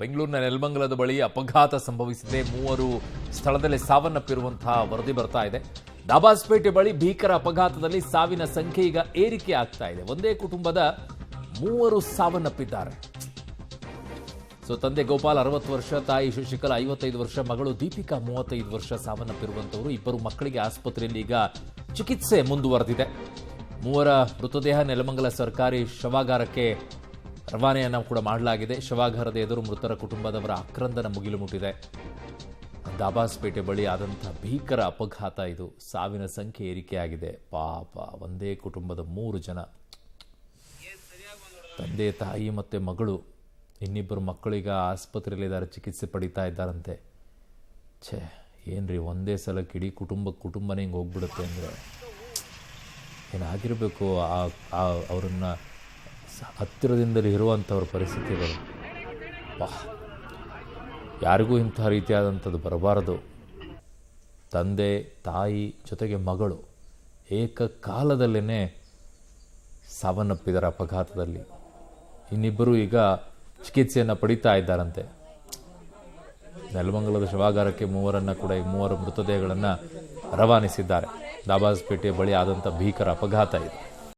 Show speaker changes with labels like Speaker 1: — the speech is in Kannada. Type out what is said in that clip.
Speaker 1: ಬೆಂಗಳೂರಿನ ನೆಲಮಂಗಲದ ಬಳಿ ಅಪಘಾತ ಸಂಭವಿಸಿದೆ. 3 ಸ್ಥಳದಲ್ಲೇ ಸಾವನ್ನಪ್ಪಿರುವಂತಹ ವರದಿ ಬರ್ತಾ ಇದೆ. ದಾಬಾಸ್ಪೇಟೆ ಬಳಿ ಭೀಕರ ಅಪಘಾತದಲ್ಲಿ ಸಾವಿನ ಸಂಖ್ಯೆ ಈಗ ಏರಿಕೆ ಆಗ್ತಾ ಇದೆ. ಒಂದೇ ಕುಟುಂಬದ 3 ಸಾವನ್ನಪ್ಪಿದ್ದಾರೆ. ತಂದೆ ಗೋಪಾಲ್ 60 ವರ್ಷ, ತಾಯಿ ಶಶಿಕಲಾ 55 ವರ್ಷ, ಮಗಳು ದೀಪಿಕಾ 35 ವರ್ಷ ಸಾವನ್ನಪ್ಪಿರುವಂತವರು. ಇಬ್ಬರು ಮಕ್ಕಳಿಗೆ ಆಸ್ಪತ್ರೆಯಲ್ಲಿ ಈಗ ಚಿಕಿತ್ಸೆ ಮುಂದುವರೆದಿದೆ. 3 ಮೃತದೇಹ ನೆಲಮಂಗಲ ಸರ್ಕಾರಿ ಶವಾಗಾರಕ್ಕೆ ರವಾನೆಯನ್ನು ಕೂಡ ಮಾಡಲಾಗಿದೆ. ಶವಾಗಾರದ ಎದುರು ಮೃತರ ಕುಟುಂಬದವರ ಆಕ್ರಂದನ ಮುಗಿಲು ಮುಟ್ಟಿದೆ. ದಾಬಾಸ್ಪೇಟೆ ಬಳಿ ಆದಂಥ ಭೀಕರ ಅಪಘಾತ ಇದು. ಸಾವಿನ ಸಂಖ್ಯೆ ಏರಿಕೆಯಾಗಿದೆ. ಪಾಪ, ಒಂದೇ ಕುಟುಂಬದ 3 ಜನ, ತಂದೆ, ತಾಯಿ ಮತ್ತು ಮಗಳು. ಇನ್ನಿಬ್ಬರು ಮಕ್ಕಳೀಗ ಆಸ್ಪತ್ರೆಯಲ್ಲಿದ್ದಾರೆ, ಚಿಕಿತ್ಸೆ ಪಡಿತಾ ಇದ್ದಾರಂತೆ. ಏನ್ರಿ, ಒಂದೇ ಸಲಕ್ಕೆ ಇಡೀ ಕುಟುಂಬನೇ ಹಿಂಗೆ ಹೋಗ್ಬಿಡುತ್ತೆ ಅಂದರೆ ಏನಾಗಿರಬೇಕು. ಅವರನ್ನು ಹತ್ತಿರದಿಂದಲೇ ಇರುವಂಥವ್ರ ಪರಿಸ್ಥಿತಿಗಳು. ಯಾರಿಗೂ ಇಂಥ ರೀತಿಯಾದಂಥದ್ದು ಬರಬಾರದು. ತಂದೆ, ತಾಯಿ ಜೊತೆಗೆ ಮಗಳು ಏಕಕಾಲದಲ್ಲೇ ಸಾವನ್ನಪ್ಪಿದ್ದಾರೆ ಅಪಘಾತದಲ್ಲಿ. ಇನ್ನಿಬ್ಬರು ಈಗ ಚಿಕಿತ್ಸೆಯನ್ನು ಪಡಿತಾ ಇದ್ದಾರಂತೆ. ನೆಲಮಂಗಲದ ಶವಾಗಾರಕ್ಕೆ 3 ಮೃತದೇಹಗಳನ್ನು ರವಾನಿಸಿದ್ದಾರೆ. ದಾಬಾಸ್ಪೇಟೆ ಬಳಿ ಆದಂಥ ಭೀಕರ ಅಪಘಾತ ಇದು.